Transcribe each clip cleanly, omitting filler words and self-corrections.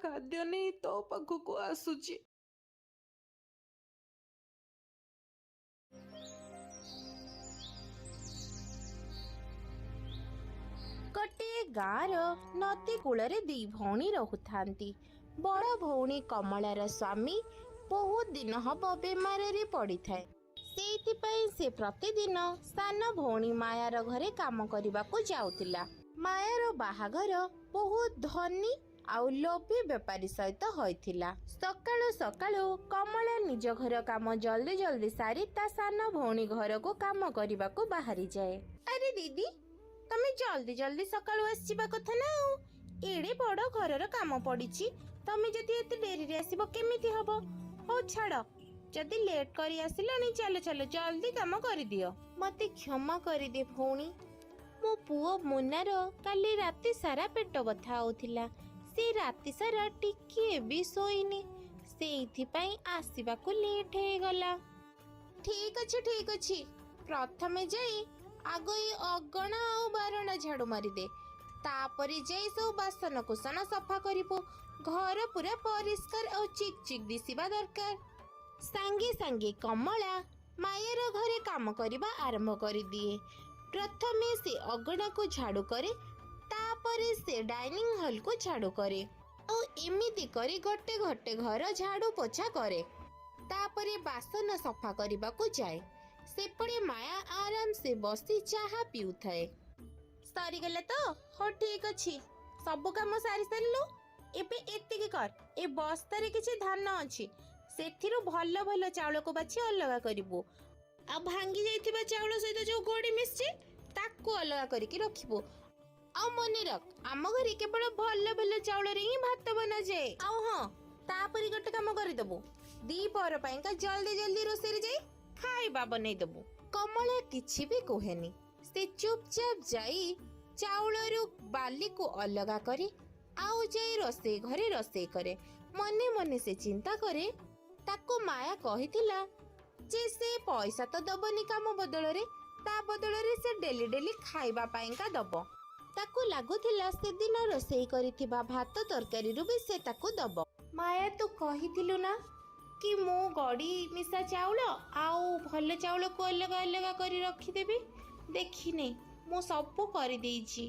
ଖାଦ୍ୟ ନେଇ ତୋ ପାଖକୁ ଆସୁଛି। ଗୋଟିଏ ଗାଁର ନଦୀ କୂଳରେ ଦି ଭଉଣୀ ରହୁଥାନ୍ତି। ବଡ଼ ଭଉଣୀ କମଳାର ସ୍ୱାମୀ ବହୁତ ଦିନ ହବ ବେମାରରେ ପଡ଼ିଥାଏ। ସେଇଥିପାଇଁ ସେ ପ୍ରତିଦିନ ସାନ ଭଉଣୀ ମାୟାର ଘରେ କାମ କରିବାକୁ ଯାଉଥିଲା। ମାୟାର ବାହାଘର ବହୁତ ଧନୀ ଆଉ ଲୋଭୀ ବେପାରୀ ସହିତ ହୋଇଥିଲା। ସକାଳୁ ସକାଳୁ କମଳା ନିଜ ଘର କାମ ଜଲ୍ଦି ଜଲ୍ଦି ସାରି ତା ସାନ ଭଉଣୀ ଘରକୁ କାମ କରିବାକୁ ବାହାରିଯାଏ। ଆରେ ଦିଦି, ତମେ ଜଲ୍ଦି ଜଲ୍ଦି ସକାଳୁ ଆସିଯିବା କଥା ନା। ଆଉ ଏଡ଼େ ବଡ଼ ଘରର କାମ ପଡ଼ିଛି, ତମେ ଯଦି ଏତେ ଡେରିରେ ଆସିବ କେମିତି ହବ? ହଉ ଛାଡ଼, ଯଦି ଲେଟ୍ କରି ଆସିଲାଣି ଚାଲ ଚାଲ ଜଲ୍ଦି କାମ କରିଦିଅ। ମତେ କ୍ଷମା କରିଦେ ଭଉଣୀ, ମୋ ପୁଅ ମୁନାର କାଲି ରାତି ସାରା ପେଟ ବଥା ହଉଥିଲା। ସେ ରାତି ସାରା ଟିକିଏ ବି ଶୋଇନି, ସେଇଥିପାଇଁ ଆସିବାକୁ ଲେଟ୍ ହେଇଗଲା। ଠିକ୍ ଅଛି, ପ୍ରଥମେ ଯାଇ ଆଗ ଏଇ ଅଗଣା ଆଉ ବାରଣା ଝାଡୁ ମାରିଦେ, ତାପରେ ଯାଇ ସବୁ ବାସନ କୁସନ ସଫା କରିବୁ। ଘର ପୁରା ପରିଷ୍କାର ଆଉ ଚିକ୍ ଚିକ୍ ଦିଶିବା ଦରକାର। ସାଙ୍ଗେ ସାଙ୍ଗେ କମଳା ମାୟାର ଘରେ କାମ କରିବା ଆରମ୍ଭ କରିଦିଏ। ପ୍ରଥମେ ସେ ଅଗଣାକୁ ଝାଡୁ କରେ, ତାପରେ ସେ ଡାଇନିଂ ହଲକୁ ଝାଡୁ କରେ, ଆଉ ଏମିତି କରି ଗୋଟେ ଗୋଟେ ଘର ଝାଡୁ ପୋଛା କରେ। ତାପରେ ବାସନ ସଫା କରିବାକୁ ଯାଏ। ସେପଟେ ମାୟା ଆରାମସେ ବସି ଚାହା ପିଉଥାଏ। ସରିଗଲା ତ? ହଉ ଠିକ୍ ଅଛି, ସବୁ କାମ ସାରି ସାରିଲୁ। ଏବେ ଏତିକି କର, ଏ ବସ୍ତାରେ କିଛି ଧାନ ଅଛି, ସେଥିରୁ ଭଲ ଭଲ ଚାଉଳକୁ ବାଛି ଅଲଗା କରିବୁ। ଆଉ ଭାଙ୍ଗି ଯାଇଥିବା ଚାଉଳ ସହିତ ଯୋଉ ଗୋଡ଼ି ମିଶିଛି ତାକୁ ଅଲଗା କରିକି ରଖିବୁ। ଆଉ ମନେ ରଖ, ଆମ ଘରେ କେବଳ ଭଲ ଭଲ ଚାଉଳରେ ହିଁ ଭାତ ବନାଯାଏ। ଆଉ ହଁ, ତାପରେ ଗୋଟେ କାମ କରିଦବୁ, ଦିପହର ପାଇଁକା ଜଲ୍ଦି ଜଲ୍ଦି ରୋଷେଇରେ ଯାଇ ଖାଇବା ବନେଇଦବୁ। କମଳା କିଛି ବି କୁହେନି, ସେ ଚୁପଚାପ ଯାଇ ଚାଉଳରୁ ବାଲିକୁ ଅଲଗା କରେ, ଆଉ ଯାଇ ରୋଷେଇ ଘରେ ରୋଷେଇ କରେ। ମନେ ମନେ ସେ ଚିନ୍ତା କରେ, ତାକୁ ମାୟା କହିଥିଲା ଯେ ସେ ପଇସା ତ ଦବନି କାମ ବଦଳରେ, ତା ବଦଳରେ ସେ ଡେଲି ଡେଲି ଖାଇବା ପାଇଁକା ଦବ। ତାକୁ ଲାଗୁଥିଲା ସେଦିନ ରୋଷେଇ କରିଥିବା ଭାତ ତରକାରୀରୁ ବି ସେ ତାକୁ ଦବ। ମାୟା, ତୁ କହିଥିଲୁ ନା କି ମୁଁ ଗଡ଼ି ମିଶା ଚାଉଳ ଆଉ ଭଲ ଚାଉଳକୁ ଅଲଗା ଅଲଗା କରି ରଖିଦେବି? ଦେଖିନେ, ମୁଁ ସବୁ କରିଦେଇଛି।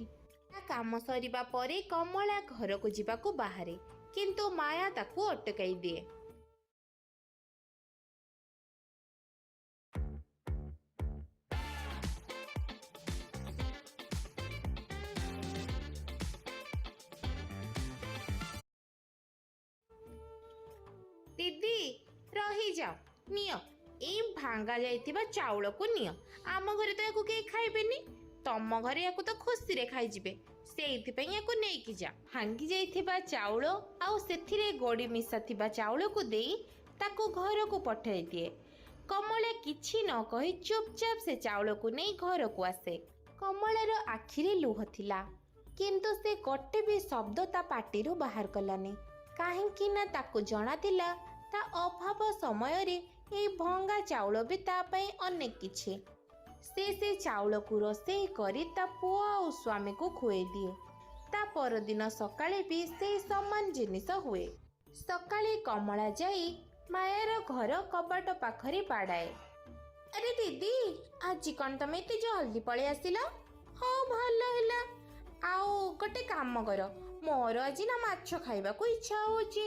କାମ ସରିବା ପରେ କମଳା ଘରକୁ ଯିବାକୁ ବାହାରେ, କିନ୍ତୁ ମାୟା ତାକୁ ଅଟକାଇ ଦିଏ। ଦିଦି, ରହିଯାଅ, ନିଅ ଏଇ ଭାଙ୍ଗା ଯାଇଥିବା ଚାଉଳକୁ ନିଅ। ଆମ ଘରେ ତ ୟାକୁ କେହି ଖାଇବେନି, ତମ ଘରେ ୟାକୁ ତ ଖୁସିରେ ଖାଇଯିବେ, ସେଇଥିପାଇଁ ୟାକୁ ନେଇକି ଯା। ଭାଙ୍ଗି ଯାଇଥିବା ଚାଉଳ ଆଉ ସେଥିରେ ଗୋଡ଼ି ମିଶା ଥିବା ଚାଉଳକୁ ଦେଇ ତାକୁ ଘରକୁ ପଠାଇ ଦିଏ। କମଳା କିଛି ନ କହି ଚୁପଚାପ ସେ ଚାଉଳକୁ ନେଇ ଘରକୁ ଆସେ। କମଳାର ଆଖିରେ ଲୁହ ଥିଲା, କିନ୍ତୁ ସେ ଗୋଟେ ବି ଶବ୍ଦ ତା ପାଟିରୁ ବାହାର କଲାନି, କାହିଁକି ନା ତାକୁ ଜଣାଥିଲା ତା ଅଭାବ ସମୟରେ ଏଇ ଭଙ୍ଗା ଚାଉଳ ବି ତା ପାଇଁ ଅନେକ କିଛି। ସେ ଚାଉଳକୁ ରୋଷେଇ କରି ତା ପୁଅ ଆଉ ସ୍ୱାମୀକୁ ଖୁଆଇ ଦିଏ। ତା ପରଦିନ ସକାଳେ ବି ସେଇ ସମାନ ଜିନିଷ ହୁଏ। ସକାଳେ କମଳା ଯାଇ ମାୟାର ଘର କବାଟ ପାଖରେ ବାଡ଼ାଏ। ଆରେ ଦିଦି, ଆଜି କ'ଣ ତମେ ଏତେ ଜଲ୍ଦି ପଳେଇ ଆସିଲ? ହଉ, ଭଲ ହେଲା। ଆଉ ଗୋଟେ କାମ କର, ମୋର ଆଜି ନା ମାଛ ଖାଇବାକୁ ଇଚ୍ଛା ହଉଛି।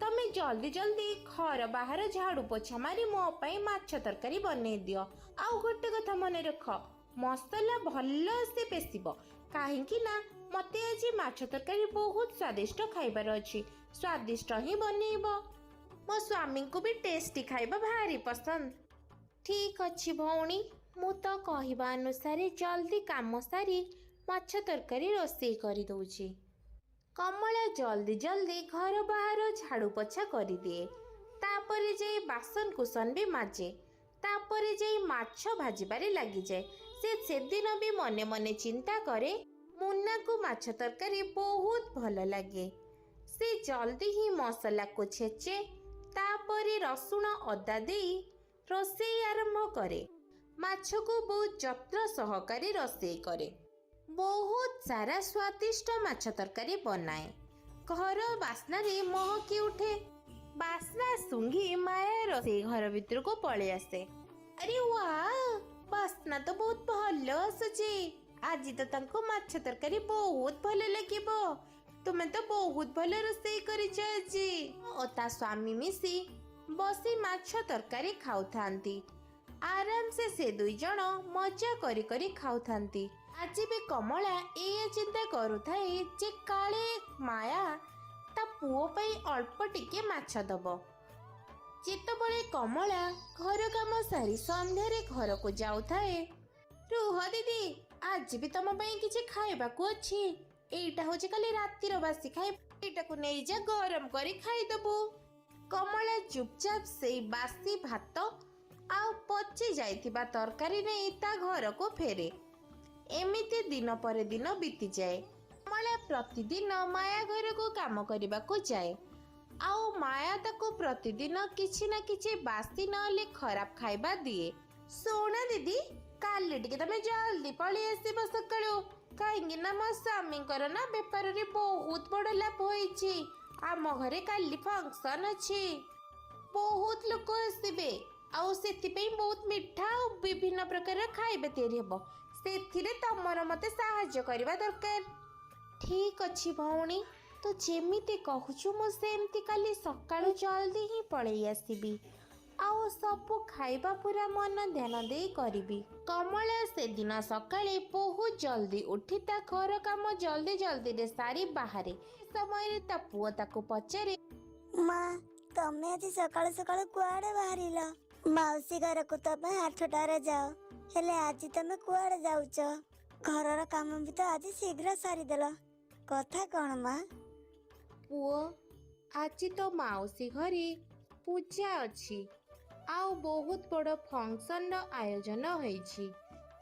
ତମେ ଜଲ୍ଦି ଜଲ୍ଦି ଘର ବାହାର ଝାଡୁ ପୋଛା ମାରି ମୋ ପାଇଁ ମାଛ ତରକାରୀ ବନେଇ ଦିଅ। ଆଉ ଗୋଟେ କଥା ମନେ ରଖ, ମସଲା ଭଲସେ ପେଷିବ, କାହିଁକି ନା ମତେ ଆଜି ମାଛ ତରକାରୀ ବହୁତ ସ୍ୱାଦିଷ୍ଟ ଖାଇବାର ଅଛି। ସ୍ୱାଦିଷ୍ଟ ହିଁ ବନେଇବ, ମୋ ସ୍ୱାମୀଙ୍କୁ ବି ଟେଷ୍ଟି ଖାଇବା ଭାରି ପସନ୍ଦ। ଠିକ୍ ଅଛି ଭଉଣୀ, ମୁଁ ତ କହିବା ଅନୁସାରେ ଜଲ୍ଦି କାମ ସାରି ମାଛ ତରକାରୀ ରୋଷେଇ କରିଦଉଛି। କମଳା ଜଲ୍ଦି ଜଲ୍ଦି ଘର ବାହାର ଝାଡୁ ପୋଛା କରିଦିଏ, ତାପରେ ଯାଇ ବାସନ କୁସନ ବି ମାଜେ, ତାପରେ ଯାଇ ମାଛ ଭାଜିବାରେ ଲାଗିଯାଏ। ସେ ସେଦିନ ବି ମନେ ମନେ ଚିନ୍ତା କରେ, ମୁନାକୁ ମାଛ ତରକାରୀ ବହୁତ ଭଲ ଲାଗେ। ସେ ଜଲ୍ଦି ହିଁ ମସଲାକୁ ଛେଚେ, ତାପରେ ରସୁଣ ଅଦା ଦେଇ ରୋଷେଇ ଆରମ୍ଭ କରେ। ମାଛକୁ ବହୁତ ଯତ୍ନ ସହକାରେ ରୋଷେଇ କରେ, ବହୁତ ସାରା ସ୍ୱାଦିଷ୍ଟ ମାଛ ତରକାରୀ ବନାଏ। ଘର ବାସ୍ନାରେ ମହକି ଉଠେ। ବାସ୍ନା ଶୁଙ୍ଘି ମାୟା ରୋଷେଇ ଘର ଭିତରକୁ ପଳେଇ ଆସେ। ଆରେ ୱାଓ, ବାସ୍ନା ତ ବହୁତ ଭଲ ଆସୁଛି। ଆଜି ତ ତାଙ୍କୁ ମାଛ ତରକାରୀ ବହୁତ ଭଲ ଲାଗିବ। ତୁମେ ତ ବହୁତ ଭଲ ରୋଷେଇ କରିଛ ଆଜି। ଓ ତା ସ୍ୱାମୀ ମିଶି ବସି ମାଛ ତରକାରୀ ଖାଉଥାନ୍ତି। ଆରାମସେ ସେ ଦୁଇ ଜଣ ମଜା କରି କରି ଖାଉଥାନ୍ତି। ଆଜି ବି କମଳା ଏଇଆ ଚିନ୍ତା କରୁଥାଏ ଯେ କାଳେ ମାୟା ତା ପୁଅ ପାଇଁ ଅଳ୍ପ ଟିକେ ମାଛ ଦବ। ଯେତେବେଳେ କମଳା ଘର କାମ ସାରି ସନ୍ଧ୍ୟାରେ ଘରକୁ ଯାଉଥାଏ, ରୁହ ଦିଦି, ଆଜି ବି ତମ ପାଇଁ କିଛି ଖାଇବାକୁ ଅଛି। ଏଇଟା ହଉଛି କାଲି ରାତିର ବାସି ଖାଇବା, ଏଇଟାକୁ ନେଇଯା ଗରମ କରି ଖାଇଦବୁ। କମଳା ଚୁପଚାପ ସେଇ ବାସି ଭାତ ଆଉ ପଚି ଯାଇଥିବା ତରକାରୀ ନେଇ ତା ଘରକୁ ଫେରେ। ଏମିତି ଦିନ ପରେ ଦିନ ବିତିଯାଏ। କମଳା ପ୍ରତିଦିନ ମାୟା ଘରକୁ କାମ କରିବାକୁ ଯାଏ, ଆଉ ମାୟା ତାକୁ ପ୍ରତିଦିନ କିଛି ନା କିଛି ବାସି ନହେଲେ ଖରାପ ଖାଇବା ଦିଏ। ଶୁଣ ଦିଦି, କାଲି ଟିକେ ତମେ ଜଲ୍ଦି ପଳେଇ ଆସିବ ସକାଳୁ, କାହିଁକି ନା ମୋ ସ୍ୱାମୀଙ୍କର ନା ବେପାରରେ ବହୁତ ବଡ଼ ଲାଭ ହେଇଛି। ଆମ ଘରେ କାଲି ଫଙ୍କସନ୍ ଅଛି, ବହୁତ ଲୋକ ଆସିବେ, ଆଉ ସେଥିପାଇଁ ବହୁତ ମିଠା ଆଉ ବିଭିନ୍ନ ପ୍ରକାର ଖାଇବା ତିଆରି ହେବ। ସେଥିରେ ତମର ମତେ ସାହାଯ୍ୟ କରିବା ଦରକାର। ଠିକ ଅଛି ଭଉଣୀ, ତୁ ଯେମିତି କହୁଛୁ ମୁଁ ସେମିତି କାଲି ସକାଳୁ ଜଲ୍ଦି ହିଁ ପଳେଇ ଆସିବି, ଆଉ ସବୁ ଖାଇବା ପୁରା ମନ ଧ୍ୟାନ ଦେଇ କରିବି। କମଳା ସେଦିନ ସକାଳେ ବହୁତ ଜଲ୍ଦି ଉଠି ତା ଘର କାମ ଜଲ୍ଦି ଜଲ୍ଦିରେ ସାରି ବାହାରେ। ସମୟରେ ତା ପୁଅ ତାକୁ ପଚାରେ, ମା, ତମେ ଆଜି ସକାଳୁ ସକାଳୁ କୁଆଡେ ବାହାରିଲ? ମାଉସୀ ଘରକୁ ତମେ 8ଟାରେ ଯାଅ, ହେଲେ ଆଜି ତମେ କୁଆଡେ ଯାଉଛ? ଘରର କାମ ବି ତ ଆଜି ଶୀଘ୍ର ସାରିଦେଲ, କଥା କଣ ମା? ପୁଅ, ଆଜି ତ ମାଉସୀ ଘରେ ପୂଜା ଅଛି, ଆଉ ବହୁତ ବଡ଼ ଫଙ୍କସନ୍ର ଆୟୋଜନ ହୋଇଛି।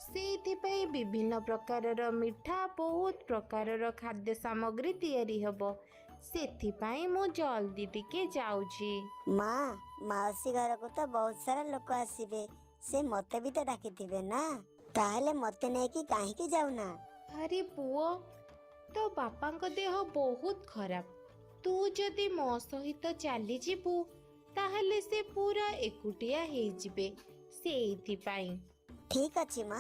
ସେଇଥିପାଇଁ ବିଭିନ୍ନ ପ୍ରକାରର ମିଠା, ବହୁତ ପ୍ରକାରର ଖାଦ୍ୟ ସାମଗ୍ରୀ ତିଆରି ହେବ। ସେଥିପାଇଁ ମୁଁ ଜଲ୍ଦି ଟିକେ ଯାଉଛି। ମା, ମାଉସୀ ଘରକୁ ତ ବହୁତ ସାରା ଲୋକ ଆସିବେ, ସେ ମତେ ବି ତ ଡାକିଥିବେ ନା, ତାହେଲେ ମତେ ନେଇକି କାହିଁକି ଯାଉନା? ଆରେ ପୁଅ, ତୋ ବାପାଙ୍କ ଦେହ ବହୁତ ଖରାପ। ତୁ ଯଦି ମୋ ସହିତ ଚାଲିଯିବୁ ତାହେଲେ ସେ ପୁରା ଏକୁଟିଆ ହେଇଯିବେ, ସେଇଥିପାଇଁ। ଠିକ ଅଛି ମା,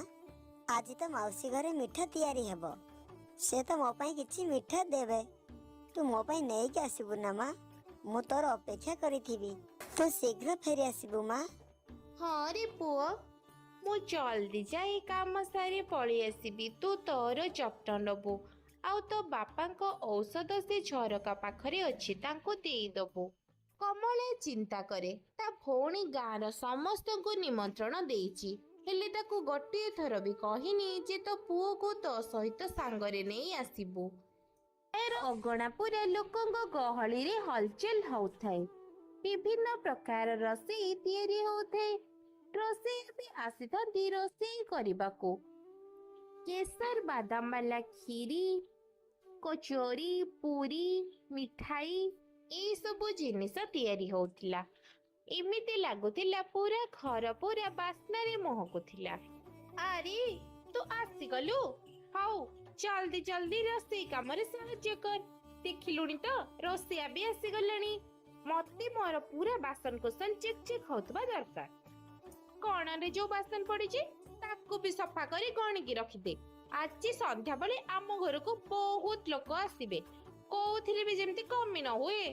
ଆଜି ତ ମାଉସୀ ଘରେ ମିଠା ତିଆରି ହେବ, ସେ ତ ମୋ ପାଇଁ କିଛି ମିଠା ଦେବେ। ତୁ ମୋ ପାଇଁ ନେଇକି ଆସିବୁ ନା ମା? ମୁଁ ତୋର ଅପେକ୍ଷା କରିଥିବି, ତୁ ଶୀଘ୍ର ଫେରି ଆସିବୁ ମା। ହଁ ରେ ପୁଅ, ମୁଁ ଜଲ୍ଦି ଯାଇ କାମ ସାରି ପଳେଇ ଆସିବି। ତୁ ତୋର ଯତ୍ନ ନେବୁ, ଆଉ ତୋ ବାପାଙ୍କ ଔଷଧ ସେ ଝରକା ପାଖରେ ଅଛି, ତାଙ୍କୁ ଦେଇଦବୁ। କମଳା ଚିନ୍ତା କରେ, ତା ଭଉଣୀ ଗାଁର ସମସ୍ତଙ୍କୁ ନିମନ୍ତ୍ରଣ ଦେଇଛି, ହେଲେ ତାକୁ ଗୋଟିଏ ଥର ବି କହିନି ଯେ ତୋ ପୁଅକୁ ତୋ ସହିତ ସାଙ୍ଗରେ ନେଇ ଆସିବୁ। ଅଗଣା ପୁରା ଲୋକଙ୍କ ଗହଳିରେ ହଲଚଲ ହଉଥାଏ। ବିଭିନ୍ନ ପ୍ରକାର ରୋଷେଇ ତିଆରି ହଉଥାଏ। ରୋଷେଇ ବି ଆସିଥାନ୍ତି ରୋଷେଇ କରିବାକୁ। କେସର ବାଦାମ ବାଲା କ୍ଷୀରି, କଚୋରି, ପୁରୀ, ମିଠାଇ, ଏଇ ସବୁ ଜିନିଷ ତିଆରି ହଉଥିଲା। ଏମିତି ଲାଗୁଥିଲା ପୁରା ଘର ପୁରା ବାସ୍ନାରେ ମହକୁଥିଲା। ଆରେ ତୁ ଆସିଗଲୁ, ହଉ ଜଲ୍ଦି ଜଲ୍ଦି ରୋଷେଇ କାମରେ ସାହାଯ୍ୟ କର। ଦେଖିଲୁଣି ତ ରୋଷେଇଆ ବି ଆସିଗଲାଣି। ମତେ ମୋର ପୁରା ବାସନ କୁସନ ଚିକ୍ ଚିକ୍ ହଉଥିବା ଦରକାର। କଣରେ ଯୋଉ ବାସନ ପଡିଛି ତାକୁ ବି ସଫା କରି ଗଣିକି ରଖିଦେ। ଆଜି ସନ୍ଧ୍ୟାବେଳେ ଆମ ଘରକୁ ବହୁତ ଲୋକ ଆସିବେ, କୋଉଥିରେ ବି ଯେମିତି କମି ନ ହୁଏ।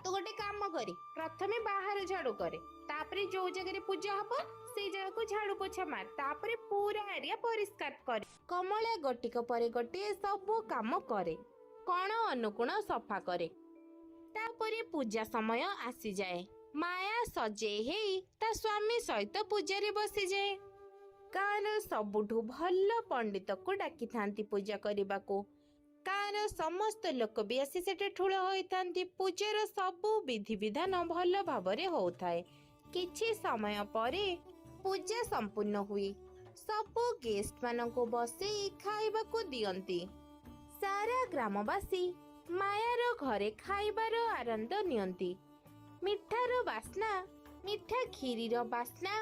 ତୁ ଗୋଟେ କାମ କରେ, ପ୍ରଥମେ ବାହାର ଝାଡୁ କରେ, ତାପରେ ଯୋଉ ଜାଗାରେ ପୂଜା ହବ ସେଇ ଜାଗାକୁ ଝାଡୁ ପୋଛା ମାର, ତାପରେ ପୁରା ଏରିଆ ପରିଷ୍କାର କରେ। କମଳା ଗୋଟିକ ପରେ ଗୋଟିଏ ସବୁ କାମ କରେ, କଣ ଅନୁକୋଣ ସଫା କରେ। ତାପରେ ପୂଜା ସମୟ ଆସିଯାଏ। ମାୟା ସଜେଇ ହେଇ ତା ସ୍ୱାମୀ ସହିତ ପୂଜାରେ ବସିଯାଏ। ଗାଁର ସବୁଠୁ ଭଲ ପଣ୍ଡିତକୁ ଡାକିଥାନ୍ତି ପୂଜା କରିବାକୁ। ଗାଁର ସମସ୍ତ ଲୋକ ବି ଆସି ସେଠି ଠୁଳ ହୋଇଥାନ୍ତି। ପୂଜାର ସବୁ ବିଧିବିଧାନ ଭଲ ଭାବରେ ହଉଥାଏ। କିଛି ସମୟ ପରେ ପୂଜା ସମ୍ପୂର୍ଣ୍ଣ ହୁଏ। ସବୁ ଗେଷ୍ଟ ମାନଙ୍କୁ ବସେଇ ଖାଇବାକୁ ଦିଅନ୍ତି। ସାରା ଗ୍ରାମବାସୀ ମାୟାର ଘରେ ଖାଇବାର ଆନନ୍ଦ ନିଅନ୍ତି। ମିଠାର ବାସ୍ନା, ମିଠା କ୍ଷୀରିର ବାସ୍ନା,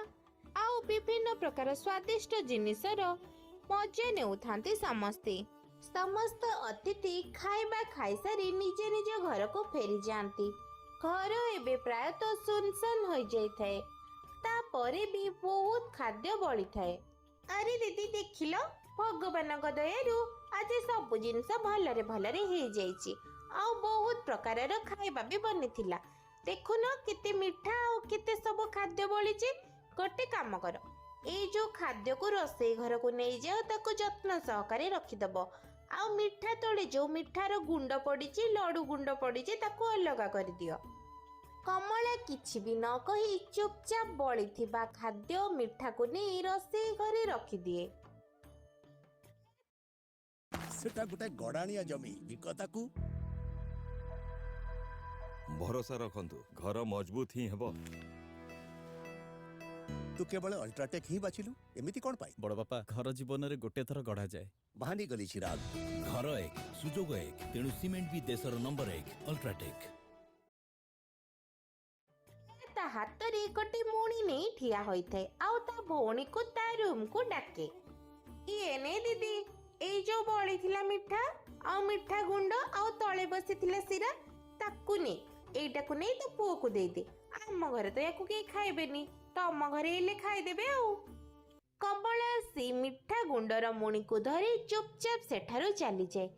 ଆଉ ବିଭିନ୍ନ ପ୍ରକାର ସ୍ୱାଦିଷ୍ଟ ଜିନିଷର ମଜା ନେଉଥାନ୍ତି ସମସ୍ତେ। ସମସ୍ତ ଅତିଥି ଖାଇବା ଖାଇସାରି ନିଜ ନିଜ ଘରକୁ ଫେରି ଯାଆନ୍ତି। ଘର ଏବେ ପ୍ରାୟତଃ ସୁନସାନ ହୋଇଯାଇଥାଏ। ତାପରେ ବି ବହୁତ ଖାଦ୍ୟ ବଳିଥାଏ। ଆରେ ଦିଦି ଦେଖିଲ, ଭଗବାନଙ୍କ ଦୟାରୁ ଆଜି ସବୁ ଜିନିଷ ଭଲରେ ଭଲରେ ହେଇଯାଇଛି। ଆଉ ବହୁତ ପ୍ରକାରର ଖାଇବା ବି ବନିଥିଲା। ଦେଖୁନ କେତେ ମିଠା ଆଉ କେତେ ସବୁ ଖାଦ୍ୟ ବଳିଛି। ଗୋଟେ କାମ କର, ଏଇ ଯୋଉ ଖାଦ୍ୟକୁ ରୋଷେଇ ଘରକୁ ନେଇଯାଅ, ତାକୁ ଯତ୍ନ ସହକାରେ ରଖିଦବ। ଆଉ ମିଠା ତଳେ ଯୋଉ ମିଠାର ଗୁଣ୍ଡ ପଡ଼ିଛି, ଲଡୁ ଗୁଣ୍ଡ ପଡ଼ିଛି, ତାକୁ ଅଲଗା କରିଦିଅ। କମଳା କିଛି ବି ନ କହି ଚୁପଚାପ ବଳିଥିବା ଖାଦ୍ୟ ମିଠାକୁ ନେଇ ରୋଷେଇ ଘରେ ରଖିଦିଏ। ସେଟା ଗୋଟେ ଗଡ଼ାଣିଆ ଜମି ବିକତାକୁ ଭରସା ରଖନ୍ତୁ, ଘର ମଜବୁତ ହିଁ ହେବ। ତୁ କେବଳ ଅଲ୍ଟ୍ରାଟେକ୍ ହିଁ ବାଛିଲୁ, ଏମିତି କ'ଣ ପାଇଁ? ବଡ଼ ବାପା, ଘର ଜୀବନରେ ଗୋଟେ ଥର ଗଢ଼ାଯାଏ। ବାହାନି ଗଲି ଚିରାଗ। ଘର ଏକ ସୁଯୋଗ ଏକ, ତେଣୁ ସିମେଣ୍ଟ ବି ଦେଶର ନମ୍ବର ଏକ ଅଲ୍ଟ୍ରାଟେକ୍। ତା ହାତରେ ଗୋଟେ ମୁଣି ନେଇ ଠିଆ ହୋଇଥାଏ ଆଉ ତା ଭଉଣୀକୁ ତା ରୁମକୁ ଡାକେ। ଇଏ ନେ ଦିଦି, ଏଇ ଯୋଉ ବଳିଥିଲା ମିଠା ଆଉ ମିଠା ଗୁଣ୍ଡ ଆଉ ତଳେ ବସିଥିଲା ଶିରା, ତାକୁ ନେ। ଏଇଟାକୁ ନେଇ ତୋ ପୁଅକୁ ଦେଇଦେ। ଆମ ଘରେ ତ ୟାକୁ କେହି ଖାଇବେନି, ତମ ଘରେ ହେଲେ ଖାଇଦେବେ ଆଉ। କମଳା ସେ ମିଠା ଗୁଣ୍ଡର ମୁଣିକୁ ଧରି ଚୁପଚାପ ସେଠାରୁ ଚାଲିଯାଏ।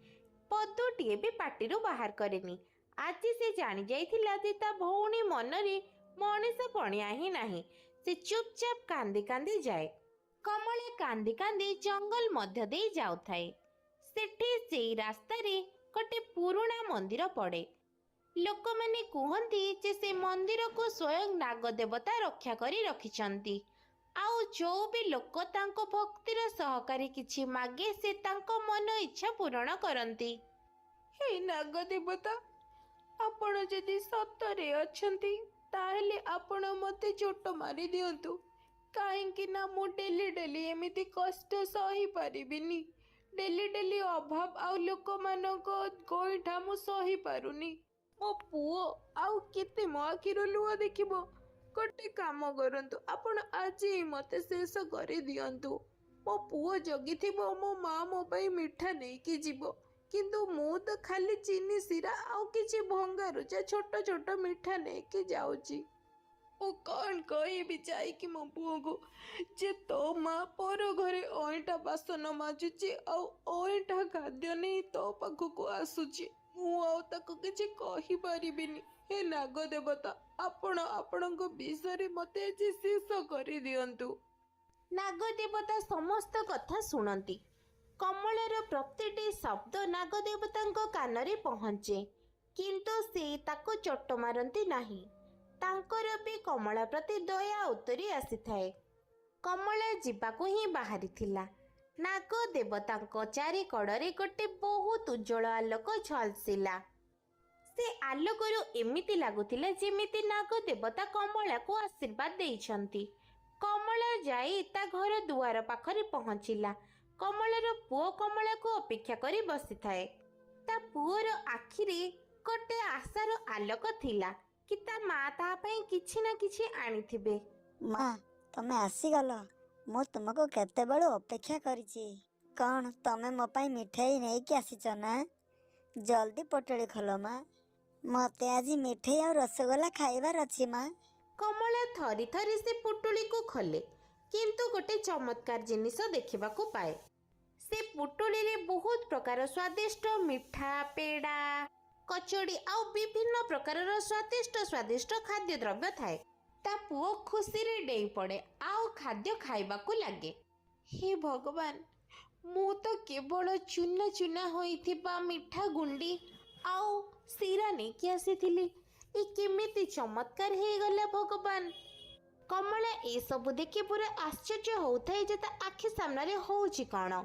ପଦୁଟିଏ ବି ପାଟିରୁ ବାହାର କରେନି। ଆଜି ସେ ଜାଣି ଯାଇଥିଲା ଯେ ତା ଭଉଣୀ ମନରେ ମଣିଷ ପଣିଆ ହିଁ ନାହିଁ। ସେ ଚୁପଚାପ କାନ୍ଦି କାନ୍ଦି ଯାଏ। କମଳା କାନ୍ଦି କାନ୍ଦି ଜଙ୍ଗଲ ମଧ୍ୟ ଦେଇ ଯାଉଥାଏ। ସେଠି ସେଇ ରାସ୍ତାରେ ଗୋଟେ ପୁରୁଣା ମନ୍ଦିର ପଡ଼େ। ଲୋକମାନେ କୁହନ୍ତି ଯେ ସେ ମନ୍ଦିରକୁ ସ୍ୱୟଂ ନାଗ ଦେବତା ରକ୍ଷା କରି ରଖିଛନ୍ତି। ଆଉ ଯୋଉ ବି ଲୋକ ତାଙ୍କ ଭକ୍ତିର ସହକାରେ କିଛି ମାଗେ, ସେ ତାଙ୍କ ମନ ଇଚ୍ଛା ପୂରଣ କରନ୍ତି। ହେ ନାଗ ଦେବତା, ଆପଣ ଯଦି ସତରେ ଅଛନ୍ତି ତାହେଲେ ଆପଣ ମୋତେ ଚୋଟ ମାରି ଦିଅନ୍ତୁ। କାହିଁକି ନା ମୁଁ ଡେଲି ଡେଲି ଏମିତି କଷ୍ଟ ସହିପାରିବିନି। ଡେଲି ଡେଲି ଅଭାବ ଆଉ ଲୋକମାନଙ୍କ ଗୋଇଠା ମୁଁ ସହିପାରୁନି। ମୋ ପୁଅ ଆଉ କେତେ ମୋ ଆଖିର ଲୁହ ଦେଖିବ। ଗୋଟେ କାମ କରନ୍ତୁ, ଆପଣ ଆଜି ମୋତେ ଶେଷ କରିଦିଅନ୍ତୁ। ମୋ ପୁଅ ଜଗିଥିବ, ମୋ ମା ମୋ ପାଇଁ ମିଠା ନେଇକି ଯିବ। କିନ୍ତୁ ମୁଁ ତ ଖାଲି ଚିନି ଶିରା ଆଉ କିଛି ଭଙ୍ଗାରୁଜା ଛୋଟ ଛୋଟ ମିଠା ନେଇକି ଯାଉଛି। ମୁଁ କ'ଣ କହିବି ଯାଇକି ମୋ ପୁଅକୁ ଯେ ତୋ ମା ପର ଘରେ ଅଇଁଠା ବାସନ ମାଜୁଛି ଆଉ ଅଇଁଠା ଖାଦ୍ୟ ନେଇ ତୋ ପାଖକୁ ଆସୁଛି। ମୁଁ ଆଉ ତାକୁ କିଛି କହିପାରିବିନି। ହେ ନାଗ ଦେବତା, ଆପଣ ଆପଣଙ୍କ ବିଷୟରେ ମୋତେ ଆଜି ଶେଷ କରିଦିଅନ୍ତୁ। ନାଗ ଦେବତା ସମସ୍ତ କଥା ଶୁଣନ୍ତି। କମଳାର ପ୍ରତିଟି ଶବ୍ଦ ନାଗ ଦେବତାଙ୍କ କାନରେ ପହଞ୍ଚେ, କିନ୍ତୁ ସେ ତାକୁ ଚୋଟ ମାରନ୍ତି ନାହିଁ। ତାଙ୍କର ବି କମଳା ପ୍ରତି ଦୟା ଉତରି ଆସିଥାଏ। କମଳା ଯିବାକୁ ହିଁ ବାହାରିଥିଲା। ନାଗ ଦେବତାଙ୍କ ଚାରିକଡ଼ରେ ଗୋଟେ ବହୁତ ଉଜ୍ଜଳ ଆଲୋକ ଝଲସିଲା। ସେ ଆଲୋକରୁ ଏମିତି ଲାଗୁଥିଲା ଯେମିତି ନାଗ ଦେବତା କମଳାକୁ ଆଶୀର୍ବାଦ ଦେଇଛନ୍ତି। କମଳା ଯାଇ ତା ଘର ଦୁଆର ପାଖରେ ପହଞ୍ଚିଲା। କମଳାର ପୁଅ କମଳାକୁ ଅପେକ୍ଷା କରି ବସିଥାଏ। ତା ପୁଅର ଆଖିରେ ଗୋଟେ ଆଶାର ଆଲୋକ ଥିଲା କି ତା ମା ତା ପାଇଁ କିଛି ନା କିଛି ଆଣିଥିବେ। ମା, ତମେ ଆସିଗଲ। ମୁଁ ତୁମକୁ କେତେବେଳୁ ଅପେକ୍ଷା କରିଛି। କ'ଣ ତମେ ମୋ ପାଇଁ ମିଠେଇ ନେଇକି ଆସିଛ ନା? ଜଲ୍ଦି ପୋଟଳି ଖୋଲ ମା। ମୋତେ ଆଜି ମିଠେଇ ଆଉ ରସଗୋଲା ଖାଇବାର ଅଛି ମା। କମଳା ଥରି ଥରି ସେ ପୁଟୁଳିକୁ ଖୋଲେ, କିନ୍ତୁ ଗୋଟେ ଚମତ୍କାର ଜିନିଷ ଦେଖିବାକୁ ପାଏ। ସେ ପୁଟୁଳିରେ ବହୁତ ପ୍ରକାର ସ୍ୱାଦିଷ୍ଟ ମିଠା, ପେଡ଼ା, କଚୋଡ଼ି ଆଉ ବିଭିନ୍ନ ପ୍ରକାରର ସ୍ୱାଦିଷ୍ଟ ଖାଦ୍ୟଦ୍ରବ୍ୟ ଥାଏ। ତା ପୁଅ ଖୁସିରେ ଡେଇଁ ପଡ଼େ ଆଉ ଖାଦ୍ୟ ଖାଇବାକୁ ଲାଗେ। ହେ ଭଗବାନ, ମୁଁ ତ କେବଳ ଚୁନା ଚୁନା ହୋଇଥିବା ମିଠା ଗୁଣ୍ଡି ଆଉ ଶିରା ନେଇକି ଆସିଥିଲି। ଏ କେମିତି ଚମତ୍କାର ହେଇଗଲା ଭଗବାନ। କମଳା ଏସବୁ ଦେଖି ପୁରା ଆଶ୍ଚର୍ଯ୍ୟ ହେଉଥାଏ ଯେ ତା ଆଖି ସାମ୍ନାରେ ହେଉଛି କ'ଣ।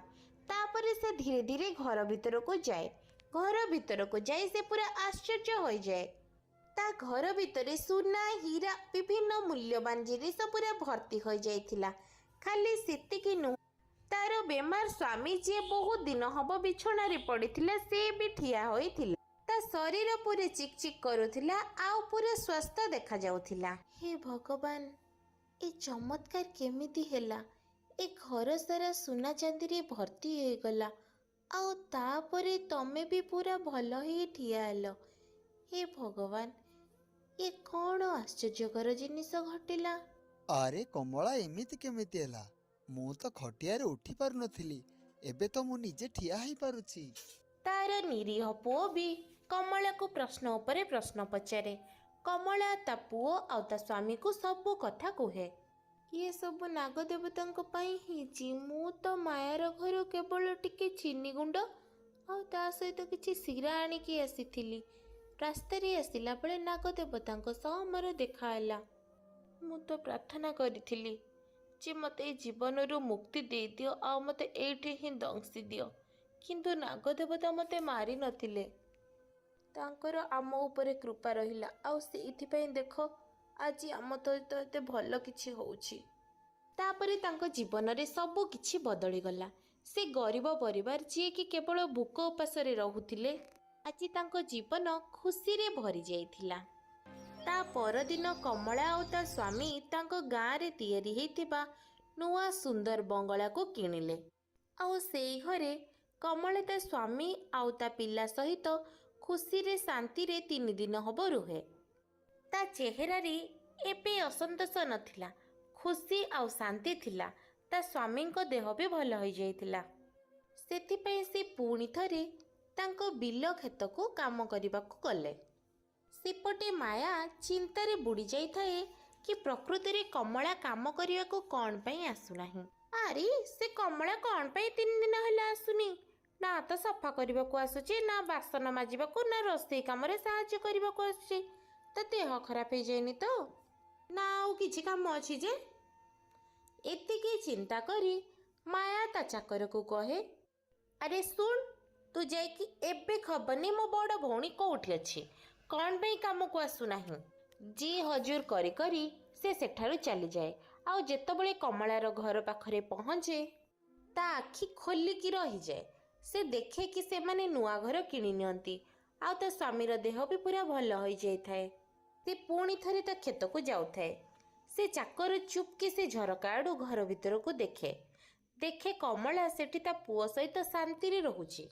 ତାପରେ ସେ ଧୀରେ ଧୀରେ ଘର ଭିତରକୁ ଯାଏ। ଘର ଭିତରକୁ ଯାଇ ସେ ପୁରା ଆଶ୍ଚର୍ଯ୍ୟ ହୋଇଯାଏ। ତା ଘର ଭିତରେ ସୁନା, ହୀରା, ବିଭିନ୍ନ ମୂଲ୍ୟବାନ ଜିନିଷ ପୁରା ଭର୍ତ୍ତି ହୋଇଯାଇଥିଲା। ଖାଲି ସେତିକି ନୁହେଁ, ତାର ବେମାର ସ୍ୱାମୀ ଯିଏ ବହୁତ ଦିନ ହବ ବିଛଣାରେ ପଡ଼ିଥିଲା, ସେ ବି ଠିଆ ହୋଇଥିଲା। ତା ଶରୀର ପୁରା ଚିକ୍ ଚିକ୍ କରୁଥିଲା ଆଉ ପୁରା ସ୍ୱସ୍ଥ ଦେଖାଯାଉଥିଲା। ହେ ଭଗବାନ, ଏ ଚମତ୍କାର କେମିତି ହେଲା? ଏ ଘର ସାରା ସୁନା ଚାନ୍ଦିରେ ଭର୍ତ୍ତି ହୋଇଗଲା। ଆଉ ତାପରେ ତମେ ବି ପୁରା ଭଲ ହେଇ ଠିଆ ହେଲ। ହେ ଭଗବାନ, ଏ କ'ଣ ଆଶ୍ଚର୍ଯ୍ୟକର ଜିନିଷ ଘଟିଲା। ଆରେ କମଳା, ଏମିତି କେମିତି ହେଲା? ମୁଁ ତ ଖଟିଆରେ ଉଠି ପାରୁନଥିଲି, ଏବେ ତ ମୁଁ ନିଜେ ଠିଆ ହେଇପାରୁଛି। ତାର ନିରୀହ ପୁଅ ବି କମଳାକୁ ପ୍ରଶ୍ନ ଉପରେ ପ୍ରଶ୍ନ ପଚାରେ। କମଳା ତା ପୁଅ ଆଉ ତା ସ୍ୱାମୀକୁ ସବୁ କଥା କୁହେ। ଇଏ ସବୁ ନାଗଦେବତାଙ୍କ ପାଇଁ ହେଇଛି। ମୁଁ ତ ମାୟାର ଘରୁ କେବଳ ଟିକେ ଚିନି ଗୁଣ୍ଡ ଆଉ ତା ସହିତ କିଛି ଶିରା ଆଣିକି ଆସିଥିଲି। ରାସ୍ତାରେ ଆସିଲା ବେଳେ ନାଗଦେବତାଙ୍କ ସହ ମୋର ଦେଖା ହେଲା। ମୁଁ ତ ପ୍ରାର୍ଥନା କରିଥିଲି ଯେ ମୋତେ ଏ ଜୀବନରୁ ମୁକ୍ତି ଦେଇଦିଅ ଆଉ ମୋତେ ଏଇଠି ହିଁ ଦଂଶି ଦିଅ, କିନ୍ତୁ ନାଗଦେବତା ମୋତେ ମାରି ନଥିଲେ। ତାଙ୍କର ଆମ ଉପରେ କୃପା ରହିଲା, ଆଉ ସେଇଥିପାଇଁ ଦେଖ ଆଜି ଆମ ସହିତ ଏତେ ଭଲ କିଛି ହେଉଛି। ତାପରେ ତାଙ୍କ ଜୀବନରେ ସବୁ କିଛି ବଦଳିଗଲା। ସେ ଗରିବ ପରିବାର ଯିଏକି କେବଳ ଭୋକ ଉପାସରେ ରହୁଥିଲେ, ଆଜି ତାଙ୍କ ଜୀବନ ଖୁସିରେ ଭରି ଯାଇଥିଲା। ତା ପରଦିନ କମଳା ଆଉ ତା ସ୍ୱାମୀ ତାଙ୍କ ଗାଁରେ ତିଆରି ହେଇଥିବା ନୂଆ ସୁନ୍ଦର ବଙ୍ଗଳାକୁ କିଣିଲେ। ଆଉ ସେଇ ଘରେ କମଳା ତା ସ୍ୱାମୀ ଆଉ ତା ପିଲା ସହିତ ଖୁସିରେ ଶାନ୍ତିରେ 3 ଦିନ ହବ ରୁହେ। ତା ଚେହେରାରେ ଏବେ ଅସନ୍ତୋଷ ନଥିଲା, ଖୁସି ଆଉ ଶାନ୍ତି ଥିଲା। ତା ସ୍ୱାମୀଙ୍କ ଦେହ ବି ଭଲ ହୋଇଯାଇଥିଲା। ସେଥିପାଇଁ ସେ ପୁଣି ଥରେ ତାଙ୍କ ବିଲ କ୍ଷେତକୁ କାମ କରିବାକୁ ଗଲେ। ସେପଟେ ମାୟା ଚିନ୍ତାରେ ବୁଡ଼ି ଯାଇଥାଏ କି ପ୍ରକୃତିରେ କମଳା କାମ କରିବାକୁ କ'ଣ ପାଇଁ ଆସୁନାହିଁ। ଆରେ ସେ କମଳା କ'ଣ ପାଇଁ 3 ଦିନ ହେଲା ଆସୁନି? ନା ତ ସଫା କରିବାକୁ ଆସୁଛି, ନା ବାସନ ମାଜିବାକୁ, ନା ରୋଷେଇ କାମରେ ସାହାଯ୍ୟ କରିବାକୁ ଆସୁଛି। ତା ଦେହ ଖରାପ ହେଇଯାଇନି ତ? ନା ଆଉ କିଛି କାମ ଅଛି ଯେ? ଏତିକି ଚିନ୍ତା କରି ମାୟା ତା ଚାକରକୁ କହେ, ଆରେ ଶୁଣ, ତୁ ଯାଇକି ଏବେ ଖବର ନେ ମୋ ବଡ଼ ଭଉଣୀ କୋଉଠି ଅଛି, କ'ଣ ପାଇଁ କାମକୁ ଆସୁନାହିଁ। ଜି ହଜୁର କରି କରି ସେ ସେଠାରୁ ଚାଲିଯାଏ। ଆଉ ଯେତେବେଳେ କମଳାର ଘର ପାଖରେ ପହଞ୍ଚେ, ତା ଆଖି ଖୋଲିକି ରହିଯାଏ। ସେ ଦେଖେ କି ସେମାନେ ନୂଆ ଘର କିଣି ନିଅନ୍ତି, ଆଉ ତା ସ୍ୱାମୀର ଦେହ ବି ପୁରା ଭଲ ହୋଇଯାଇଥାଏ। ସେ ପୁଣି ଥରେ ତା କ୍ଷେତକୁ ଯାଉଥାଏ। ସେ ଚାକର ଚୁପକି ସେ ଝରକା ଆଡ଼ୁ ଘର ଭିତରକୁ ଦେଖେ କମଳା ସେଠି ତା ପୁଅ ସହିତ ଶାନ୍ତିରେ ରହୁଛି।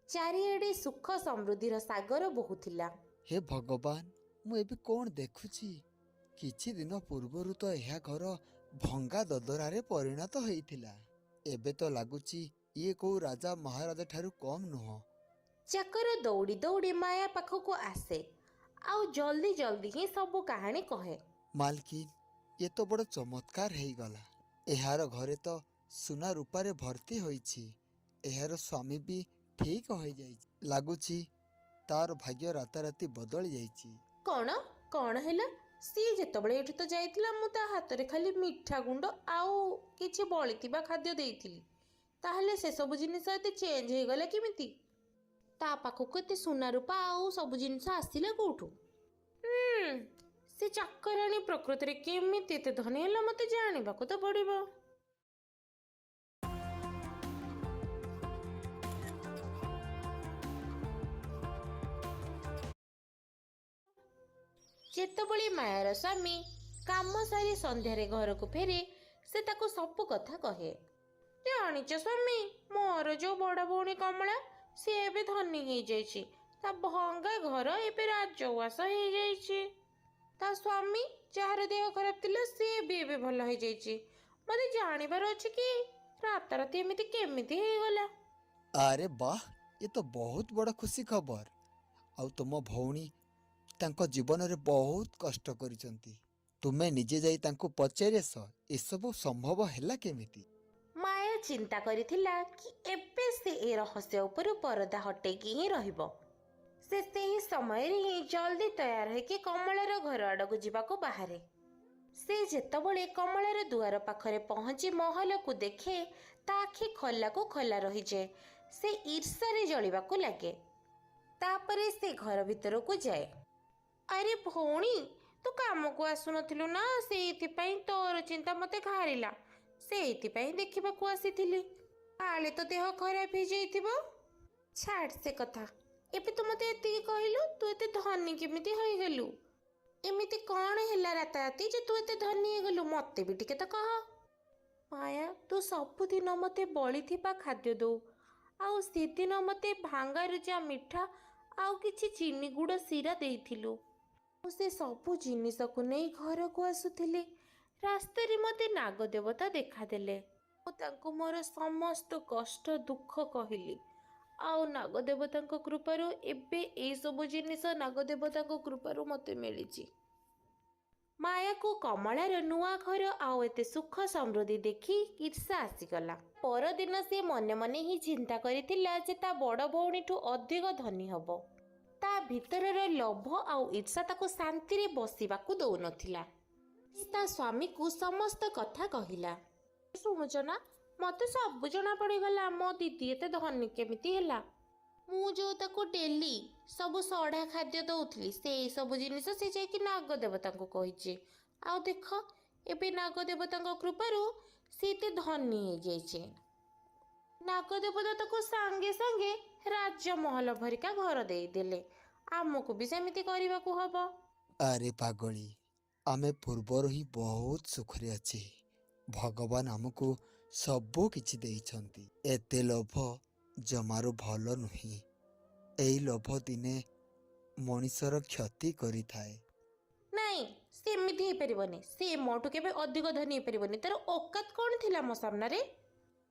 ଚାରିଆଡ଼େ ସୁଖ ସମୃଦ୍ଧିର ସାଗର ବହୁଥିଲା। ହେ ଭଗବାନ, ମୁଁ ଏବେ କ'ଣ ଦେଖୁଛି? କିଛି ଦିନ ପୂର୍ବରୁ ତ ଏହା ଘର ଭଙ୍ଗା ଦଦରାରେ ପରିଣତ ହେଇଥିଲା। ଏବେ ତ ଲାଗୁଛି ଇଏ କୋଉ ରାଜା ମହାରାଜା ଠାରୁ କମ୍ ନୁହଁ। ଚାକର ଦୌଡ଼ି ଦୌଡ଼ି ମାୟା ପାଖକୁ ଆସେ ଆଉ ଜଲ୍ଦି ଜଲ୍ଦି ହିଁ ସବୁ କାହାଣୀ କହେ। ମାଲକିନ, ଇଏ ତ ବଡ଼ ଚମତ୍କାର ହେଇଗଲା। ଏହାର ଘରେ ତ ସୁନା ରୂପାରେ ଭର୍ତ୍ତି ହୋଇଛି। ଏହାର ସ୍ୱାମୀ ବି ଠିକ୍ ହୋଇଯାଇଛି। ଲାଗୁଛି ତାର ଭାଗ୍ୟ ରାତାରାତି ବଦଳି ଯାଇଛି। କ'ଣ ହେଲା? ସିଏ ଯେତେବେଳେ ଏଠୁ ତ ଯାଇଥିଲା, ମୁଁ ତା ହାତରେ ଖାଲି ମିଠା ଗୁଣ୍ଡ ଆଉ କିଛି ବଳିଥିବା ଖାଦ୍ୟ ଦେଇଥିଲି। ତାହେଲେ ସେସବୁ ଜିନିଷ ଏତେ ଚେଞ୍ଜ ହେଇଗଲା କେମିତି? ତା ପାଖକୁ ଏତେ ସୁନା ରୂପା ଆଉ ସବୁ ଜିନିଷ ଆସିଲା କୋଉଠୁ? ସେ ଚାକରାଣୀ ପ୍ରକୃତିରେ କେମିତି ଏତେ ଧନୀ ହେଲା ମୋତେ ଜାଣିବାକୁ ତ ପଡ଼ିବ। ଯେତେବେଳେ ମାୟାର ସ୍ୱାମୀ କାମ ସାରି ସନ୍ଧ୍ୟାରେ ଘରକୁ ଫେରେ, ସେ ତାକୁ ସବୁ କଥା କହେ। ଜାଣିଛ ସ୍ୱାମୀ, ମୋର ଯୋଉ ବଡ଼ ଭଉଣୀ କମଳା, ସିଏ ଏବେ ଧନୀ ହେଇଯାଇଛି। ତା ଭଙ୍ଗା ଘର ଏବେ ରାଜଉଆସ ହେଇଯାଇଛି। ତା ସ୍ୱାମୀ ଯାହାର ଦେହ ଖରାପ ଥିଲା, ସିଏ ବି ଏବେ ଭଲ ହେଇଯାଇଛି। ମୋତେ ଜାଣିବାର ଅଛି କି ରାତାରାତି ଏମିତି କେମିତି ହେଇଗଲା। ଆରେ ବାଃ, ଏ ତ ବହୁତ ବଡ଼ ଖୁସି ଖବର। ଆଉ ତୁମ ଭଉଣୀ ତାଙ୍କ ଜୀବନରେ ବହୁତ କଷ୍ଟ କରିଛନ୍ତି। ତୁମେ ନିଜେ ଯାଇ ତାଙ୍କୁ ପଚାରି ଆସ, ଏସବୁ ସମ୍ଭବ ହେଲା କେମିତି? ମାୟା ଚିନ୍ତା କରିଥିଲା କି ଏବେ ସେ ଏ ରହସ୍ୟ ଉପରୁ ପରଦା ହଟେଇକି ହିଁ ରହିବ। ସେ ସେହି ସମୟରେ ହିଁ ଜଲ୍ଦି ତୟାର ହେଇକି କମଳାର ଘର ଆଡ଼କୁ ଯିବାକୁ ବାହାରେ। ସେ ଯେତେବେଳେ କମଳାର ଦୁଆର ପାଖରେ ପହଞ୍ଚି ମହଲକୁ ଦେଖେ, ତା ଆଖି ଖୋଲାକୁ ଖୋଲା ରହିଯାଏ। ସେ ଈର୍ଷାରେ ଜଳିବାକୁ ଲାଗେ। ତାପରେ ସେ ଘର ଭିତରକୁ ଯାଏ। ଆରେ ଭଉଣୀ, ତୁ କାମକୁ ଆସୁନଥିଲୁ ନା, ସେଇଥିପାଇଁ ତୋର ଚିନ୍ତା ମୋତେ ଘାରିଲା। ସେଇଥିପାଇଁ ଦେଖିବାକୁ ଆସିଥିଲି। କାଳେ ତ ଦେହ ଖରାପ ହେଇଯାଇଥିବ। ଛାଡ଼ ସେ କଥା। ଏବେ ତୁ ମୋତେ ଏତିକି କହିଲୁ, ତୁ ଏତେ ଧନୀ କେମିତି ହେଇଗଲୁ? ଏମିତି କ'ଣ ହେଲା ରାତାରାତି ଯେ ତୁ ଏତେ ଧନୀ ହେଇଗଲୁ? ମୋତେ ବି ଟିକେ ତ କହ। ମାୟା, ତୁ ସବୁଦିନ ମୋତେ ବଳିଥିବା ଖାଦ୍ୟ ଦଉ, ଆଉ ସେଦିନ ମୋତେ ଭାଙ୍ଗାରୁଜା ମିଠା ଆଉ କିଛି ଚିନି ଗୁଡ଼ ଶିରା ଦେଇଥିଲୁ। ମୁଁ ସେ ସବୁ ଜିନିଷକୁ ନେଇ ଘରକୁ ଆସୁଥିଲି। ରାସ୍ତାରେ ମୋତେ ନାଗଦେବତା ଦେଖାଦେଲେ। ମୁଁ ତାଙ୍କୁ ମୋର ସମସ୍ତ କଷ୍ଟ ଦୁଃଖ କହିଲି। ଆଉ ନାଗଦେବତାଙ୍କ କୃପାରୁ ଏବେ ଏଇସବୁ ଜିନିଷ ନାଗଦେବତାଙ୍କ କୃପାରୁ ମୋତେ ମିଳିଛି। ମାୟାକୁ କମଳାର ନୂଆ ଘର ଆଉ ଏତେ ସୁଖ ସମୃଦ୍ଧି ଦେଖି ଈର୍ଷା ଆସିଗଲା। ପରଦିନ ସେ ମନେ ମନେ ହିଁ ଚିନ୍ତା କରିଥିଲା ଯେ ତା ବଡ଼ ଭଉଣୀଠୁ ଅଧିକ ଧନୀ ହେବ। ତା ଭିତରର ଲୋଭ ଆଉ ଈର୍ଷା ତାକୁ ଶାନ୍ତିରେ ବସିବାକୁ ଦଉନଥିଲା। ସେ ତା ସ୍ୱାମୀକୁ ସମସ୍ତ କଥା କହିଲା। ଶୁଣୁଛ ନା, ମୋତେ ସବୁ ଜଣା ପଡ଼ିଗଲା ମୋ ଦିଦି ଏତେ ଧନୀ କେମିତି ହେଲା। ମୁଁ ଯେଉଁ ତାକୁ ଡେଲି ସବୁ ସଢ଼ା ଖାଦ୍ୟ ଦଉଥିଲି ସେଇ ସବୁ ଜିନିଷ ସେ ଯାଇକି ନାଗଦେବତାଙ୍କୁ କହିଛି। ଆଉ ଦେଖ, ଏବେ ନାଗଦେବତାଙ୍କ କୃପାରୁ ସେ ଏତେ ଧନୀ ହେଇଯାଇଛି। ନାଗଦେବତା ତାକୁ ସାଙ୍ଗେ ସାଙ୍ଗେ ରାଜମହଲ ଭରିକା ଘର ଦେଇଦେଲେ। ଆମକୁ ବି ସେମିତି କରିବାକୁ ହବ। ଆରେ ପାଗଳି, ଆମେ ପୂର୍ବରୁ ହିଁ ବହୁତ ସୁଖରେ ଅଛି। ଭଗବାନ ଆମକୁ ସବୁ କିଛି ଦେଇଛନ୍ତି। ଏତେ ଲୋଭ ଜମାରୁ ଭଲ ନୁହେଁ। ଏଇ ଲୋଭ ଦିନେ ମଣିଷର କ୍ଷତି କରିଥାଏ। ନାଇଁ, ସେମିତି ହେଇପାରିବନି। ସେ ମୋଠୁ କେବେ ଅଧିକ ଧନୀ ହେଇପାରିବନି। ତାର ଔକାତ କ'ଣ ଥିଲା ମୋ ସାମ୍ନାରେ?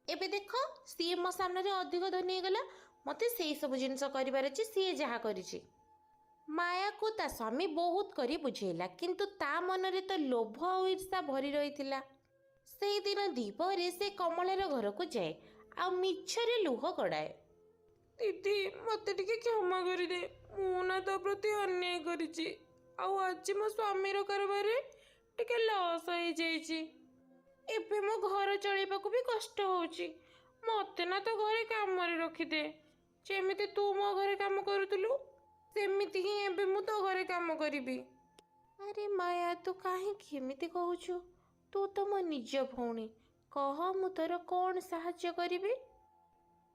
ଏବେ ଦେଖ, ସିଏ ମୋ ସାମ୍ନାରେ ଅଧିକ ଧନୀ ହେଇଗଲା। ମୋତେ ସେଇ ସବୁ ଜିନିଷ କରିବାର ଅଛି ସିଏ ଯାହା କରିଛି। ମାୟାକୁ ତା ସ୍ୱାମୀ ବହୁତ କରି ବୁଝେଇଲା, କିନ୍ତୁ ତା ମନରେ ତ ଲୋଭ ଆଉ ଈର୍ଷା ଭରି ରହିଥିଲା। ସେଇଦିନ ଦ୍ୱିପହରେ ସେ କମଳାର ଘରକୁ ଯାଏ ଆଉ ମିଛରେ ଲୁହ ଗଡ଼ାଏ। ଦିଦି, ମୋତେ ଟିକେ କ୍ଷମା କରିଦେ। ମୁଁ ନା ତୋ ପ୍ରତି ଅନ୍ୟାୟ କରିଛି। ଆଉ ଆଜି ମୋ ସ୍ୱାମୀର କାରବାରରେ ଟିକେ ଲସ୍ ହେଇଯାଇଛି। ଏବେ ମୋ ଘର ଚଳିବାକୁ ବି କଷ୍ଟ ହେଉଛି। ମୋତେ ନା ତୋ ଘରେ କାମରେ ରଖିଦେ। ଯେମିତି ତୁ ମୋ ଘରେ କାମ କରୁଥିଲୁ ସେମିତି ହିଁ ଏବେ ମୁଁ ତୋ ଘରେ କାମ କରିବି। ଆରେ ମାୟା, ତୁ କାହିଁକି ଏମିତି କହୁଛୁ? ତୁ ତ ମୋ ନିଜ ଭଉଣୀ। କହ, ମୁଁ ତୋର କ'ଣ ସାହାଯ୍ୟ କରିବି?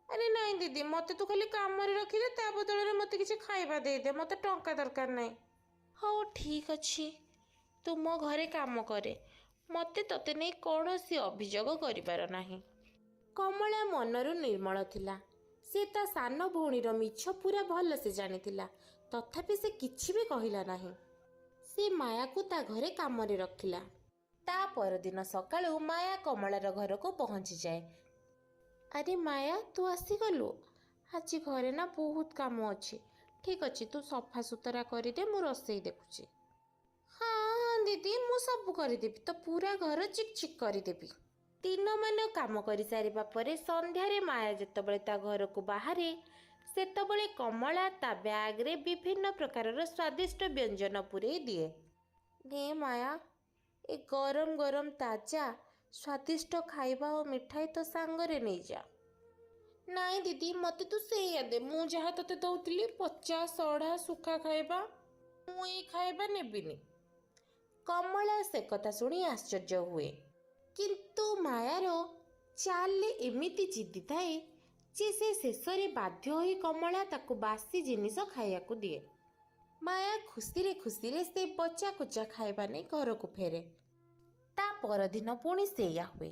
ଆରେ ନାଇଁ ଦିଦି, ମୋତେ ତୁ ଖାଲି କାମରେ ରଖିଦେ। ତା ବଦଳରେ ମୋତେ କିଛି ଖାଇବା ଦେଇଦେ। ମୋତେ ଟଙ୍କା ଦରକାର ନାହିଁ। ହଉ ଠିକ୍ ଅଛି, ତୁ ମୋ ଘରେ କାମ କରେ। ମୋତେ ତୋତେ ନେଇ କୌଣସି ଅଭିଯୋଗ କରିବାର ନାହିଁ। କମଳା ମନରୁ ନିର୍ମଳ ଥିଲା। ସେ ତା ସାନ ଭଉଣୀର ମିଛ ପୁରା ଭଲସେ ଜାଣିଥିଲା। ତଥାପି ସେ କିଛି ବି କହିଲା ନାହିଁ। ସେ ମାୟାକୁ ତା ଘରେ କାମରେ ରଖିଲା। ତା ପରଦିନ ସକାଳୁ ମାୟା କମଳାର ଘରକୁ ପହଞ୍ଚିଯାଏ। ଆରେ ମାୟା, ତୁ ଆସିଗଲୁ? ଆଜି ଘରେ ନା ବହୁତ କାମ ଅଛି। ଠିକ୍ ଅଛି, ତୁ ସଫାସୁତରା କରିଦେ, ମୁଁ ରୋଷେଇ ଦେଖୁଛି। ହଁ ହଁ ଦିଦି, ମୁଁ ସବୁ କରିଦେବି। ତ ପୁରା ଘର ଚିକ୍ ଚିକ୍ କରିଦେବି। ଦିନମାନ କାମ କରିସାରିବା ପରେ ସନ୍ଧ୍ୟାରେ ମାୟା ଯେତେବେଳେ ତା ଘରକୁ ବାହାରେ, ସେତେବେଳେ କମଳା ତା ବ୍ୟାଗରେ ବିଭିନ୍ନ ପ୍ରକାରର ସ୍ୱାଦିଷ୍ଟ ବ୍ୟଞ୍ଜନ ପୂରେଇ ଦିଏ। ନେ ମାୟା, ଏ ଗରମ ଗରମ ତାଜା ସ୍ୱାଦିଷ୍ଟ ଖାଇବା ଓ ମିଠାଇ ତ ସାଙ୍ଗରେ ନେଇଯା। ନାଇଁ ଦିଦି, ମୋତେ ତୁ ସେଇଆ ଦେ। ମୁଁ ଯାହା ତୋତେ ଦଉଥିଲି ପଚା ସଢ଼ା ଶୁଖା ଖାଇବା, ମୁଁ ଏଇ ଖାଇବା ନେବିନି। କମଳା ସେ କଥା ଶୁଣି ଆଶ୍ଚର୍ଯ୍ୟ ହୁଏ। କିନ୍ତୁ ମାୟାର ଚାଲରେ ଏମିତି ଜିଦ୍ଦି ଥାଏ ଯେ ସେ ଶେଷରେ ବାଧ୍ୟ ହୋଇ କମଳା ତାକୁ ବାସି ଜିନିଷ ଖାଇବାକୁ ଦିଏ। ମାୟା ଖୁସିରେ ଖୁସିରେ ସେ ପଚା କୁଚା ଖାଇବା ନେଇ ଘରକୁ ଫେରେ। ତା ପରଦିନ ପୁଣି ସେଇଆ ହୁଏ।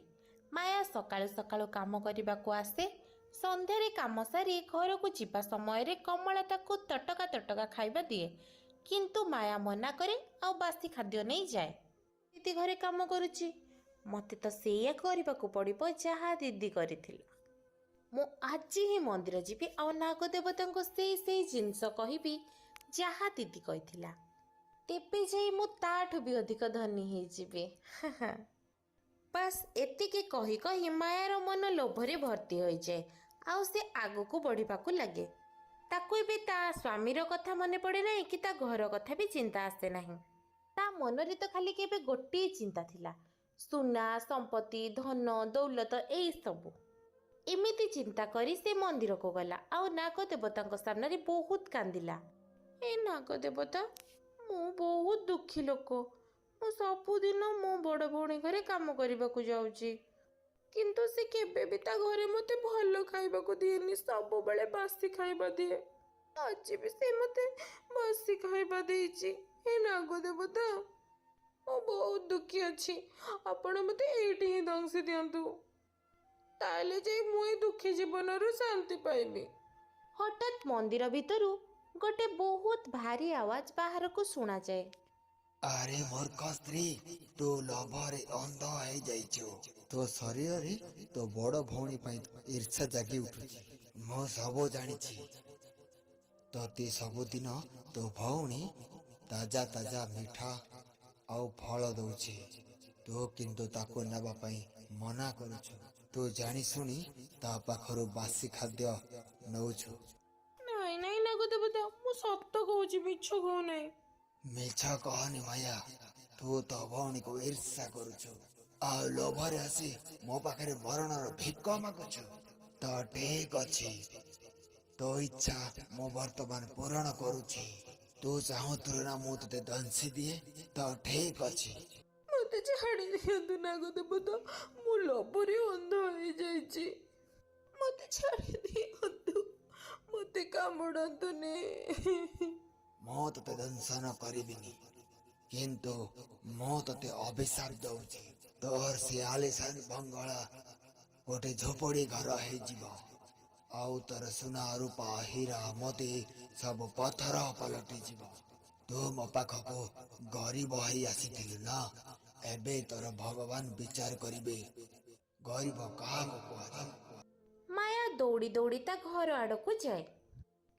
ମାୟା ସକାଳୁ ସକାଳୁ କାମ କରିବାକୁ ଆସେ। ସନ୍ଧ୍ୟାରେ କାମ ସାରି ଘରକୁ ଯିବା ସମୟରେ କମଳା ତାକୁ ତଟକା ତଟକା ଖାଇବା ଦିଏ। କିନ୍ତୁ ମାୟା ମନା କରେ ଆଉ ବାସି ଖାଦ୍ୟ ନେଇ ଯାଏ। ଦିଦି ଘରେ କାମ କରୁଛି, ମୋତେ ତ ସେଇଆ କରିବାକୁ ପଡ଼ିବ ଯାହା ଦିଦି କରିଥିଲା। ମୁଁ ଆଜି ହିଁ ମନ୍ଦିର ଯିବି ଆଉ ନାଗଦେବତାଙ୍କୁ ସେଇ ଜିନିଷ କହିବି ଯାହା ଦିଦି କହିଥିଲା। ତେବେ ଯାଇ ମୁଁ ତାଠୁ ବି ଅଧିକ ଧନୀ ହେଇଯିବି। ବାସ୍ ଏତିକି କହି କହି ମାୟାର ମନ ଲୋଭରେ ଭର୍ତ୍ତି ହୋଇଯାଏ ଆଉ ସେ ଆଗକୁ ବଢ଼ିବାକୁ ଲାଗେ। ତାକୁ ଏବେ ତା ସ୍ୱାମୀର କଥା ମନେ ପଡ଼େ ନାହିଁ କି ତା ଘର କଥା ବି ଚିନ୍ତା ଆସେ ନାହିଁ। ତା ମନରେ ତ ଖାଲି କେବେ ଗୋଟିଏ ଚିନ୍ତା ଥିଲା, ସୁନା ସମ୍ପତ୍ତି ଧନ ଦୌଲତ ଏଇସବୁ। ଏମିତି ଚିନ୍ତା କରି ସେ ମନ୍ଦିରକୁ ଗଲା ଆଉ ନାଗଦେବତାଙ୍କ ସାମ୍ନାରେ ବହୁତ କାନ୍ଦିଲା। ଏ ନାଗଦେବତା, ମୁଁ ବହୁତ ଦୁଃଖୀ ଲୋକ। ମୁଁ ସବୁଦିନ ମୋ ବଡ଼ ଭଉଣୀ ଘରେ କାମ କରିବାକୁ ଯାଉଛି, କିନ୍ତୁ ସେ କେବେ ବି ତା ଘରେ ମୋତେ ଭଲ ଖାଇବାକୁ ଦିଏନି। ସବୁବେଳେ ବାସି ଖାଇବା ଦିଏ। ଆଜି ବି ସେ ମୋତେ ବାସି ଖାଇବା ଦେଇଛି। ହେ ନାଗଦେବତା, ମୁଁ ବହୁତ ଦୁଃଖୀ ଅଛି। ଆପଣ ମୋତେ ଏଇଠି ହିଁ ଦଂଶି ଦିଅନ୍ତୁ। ତାହେଲେ ଯାଇ ମୁଁ ଏ ଦୁଃଖୀ ଜୀବନରୁ ଶାନ୍ତି ପାଇବି। ହଠାତ୍ ମନ୍ଦିର ଭିତରୁ ଗୋଟେ ବହୁତ ଭାରି ଆୱାଜ ବାହାରକୁ ଶୁଣାଯାଏ। ଆରେ ମୂର୍ଖ ସ୍ତ୍ରୀ, ତୁ ଲୋଭରେ ଅନ୍ଧ ହେଇଯାଇଛୁ। ତୋ ଶରୀରରେ ତୋ ବଡ ଭଉଣୀ ପାଇଁ ଈର୍ଷା ଜାଗି ଉଠୁଛି। ମୁଁ ସବୁ ଜାଣିଛି। ତତେ ସବୁଦିନ ତୋ ଭଉଣୀ ତାଜା ତାଜା ମିଠା ଆଉ ଫଳ ଦଉଛି। ତୁ କିନ୍ତୁ ତାକୁ ନେବା ପାଇଁ ମନା କରୁଛୁ। ତୁ ଜାଣି ଶୁଣି ତା ପାଖରୁ ବାସି ଖାଦ୍ୟ ନେଉଛୁ। ନାଇଁ ନାଇଁ ନାଗଦେବତା, ମୁଁ ସତ କହୁଛି, ମିଛ କହୁନାହିଁ। ମିଛ କହନି ମାୟା। ତୁ ତୋ ଭଉଣୀକୁ ଈର୍ଷା କରୁଛୁ ଆଉ ଲୋଭରେ ଆସି ମୋ ପାଖରେ ମରଣର ଭିକ ମାଗୁଛୁ। ତ ଠିକ ଅଛି, ତୋ ଇଚ୍ଛା ମୁଁ ବର୍ତ୍ତମାନ ପୂରଣ କରୁଛି। ତୁ ଚାହୁଁଥିଲୁ ନା ମୁଁ ତତେ ଦଂଶି ଦିଏ? ତ ଠିକ ଅଛି। ମତେ ଛାଡ଼ି ଦିଅନ୍ତୁ ନାଗଦେବତା, ମୁଁ ଲୋଭରେ ଅନ୍ଧ ହେଇଯାଇଛି। ମତେ ଛାଡ଼ି ଦିଅନ୍ତୁ, ମତେ କାମୁଡ଼ନ୍ତୁନି। ମୁଁ ତତେ ଦଂଶନ କରିବିନି, କିନ୍ତୁ ମୁଁ ତତେ ଅଭିଶାପ ଦଉଛି। ତୋର ସେ ଆଲିଶାନ ବଙ୍ଗଳା ଗୋଟେ ଝୋପଡି ଘର ହେଇଯିବ, ଆଉ ତୋର ସୁନା ରୂପା ହୀରା ମୋତି ସବୁ ପଥର ପାଲଟିଯିବ। ତୁ ମୋ ପାଖକୁ ଗରିବ ହେଇ ଆସିଥିଲୁ ନା, ଏବେ ତୋର ଭଗବାନ ବିଚାର କରିବେ ଗରିବ କାହାକୁ କୁହାଯାଏ। ମାୟା ଦୌଡ଼ି ଦୌଡ଼ି ତା ଘର ଆଡ଼କୁ ଯାଏ।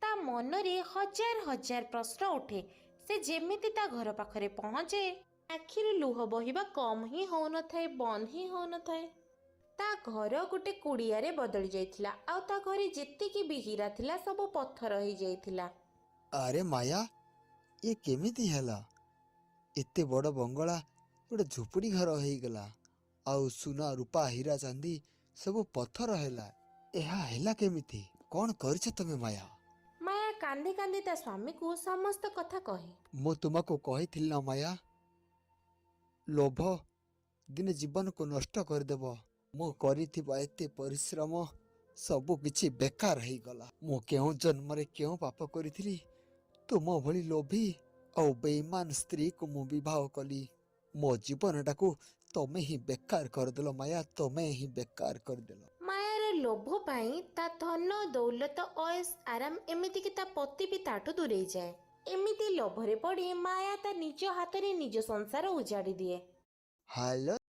ତା ମନରେ ହଜାର ହଜାର ପ୍ରଶ୍ନ ଉଠେ। ସେ ଯେମିତି ତା ଘର ପାଖରେ ପହଞ୍ଚେ, ଆଖିରୁ ଲୁହ ବହିବା କମ୍ ହିଁ ହଉନଥାଏ, ବନ୍ଦ ହିଁ ହଉନଥାଏ। ତା ଘର ଗୋଟେ କୁଡ଼ିଆରେ ବଦଳି ଯାଇଥିଲା, ଆଉ ତା ଘରେ ଯେତିକି ବି ହୀରା ଥିଲା ସବୁ ପଥର ହେଇଯାଇଥିଲା। ଆରେ ମାୟା, ଏ କେମିତି ହେଲା? ଏତେ ବଡ଼ ବଙ୍ଗଳା ଗୋଟେ ଝୁପଡ଼ି ଘର ହେଇଗଲା, ଆଉ ସୁନା ରୂପା ହୀରା ଚାନ୍ଦି ସବୁ ପଥର ହେଲା। ଏହା ହେଲା କେମିତି? କଣ କରିଛ ତମେ ମାୟା? ମାୟା କାନ୍ଦି କାନ୍ଦି ତା ସ୍ୱାମୀକୁ ସମସ୍ତ କଥା କହେ। ମୁଁ ତୁମକୁ କହିଥିଲି ନା ମାୟା, ଲୋଭ ଦିନେ ଜୀବନକୁ ନଷ୍ଟ କରିଦେବ। ମୁଁ କରିଥିବା ଏତେ ପରିଶ୍ରମ ସବୁ କିଛି ବେକାର ହେଇଗଲା। ମୁଁ କେଉଁ ଜନ୍ମରେ କେଉଁ ପାପ କରିଥିଲି? ତୁମ ଭଳି ଲୋଭୀ ଆଉ ବେଇମାନ ସ୍ତ୍ରୀକୁ ମୁଁ ବିବାହ କଲି। ମୋ ଜୀବନଟାକୁ ତମେ ହିଁ ବେକାର କରିଦେଲ ମାୟା, ତମେ ହିଁ ବେକାର କରିଦେଲ। ମାୟାର ଲୋଭ ପାଇଁ ତା ଧନ ଦୌଲତ ଅଏସ୍ ଆରାମ ଏମିତିକି ତା ପତି ବି ତାଠୁ ଦୂରେଇ ଯାଏ। ଏମିତି ଲୋଭରେ ପଡ଼ି ମାୟା ତା ନିଜ ହାତରେ ନିଜ ସଂସାର ଉଜାଡ଼ି ଦିଏ। ହାଲୋ।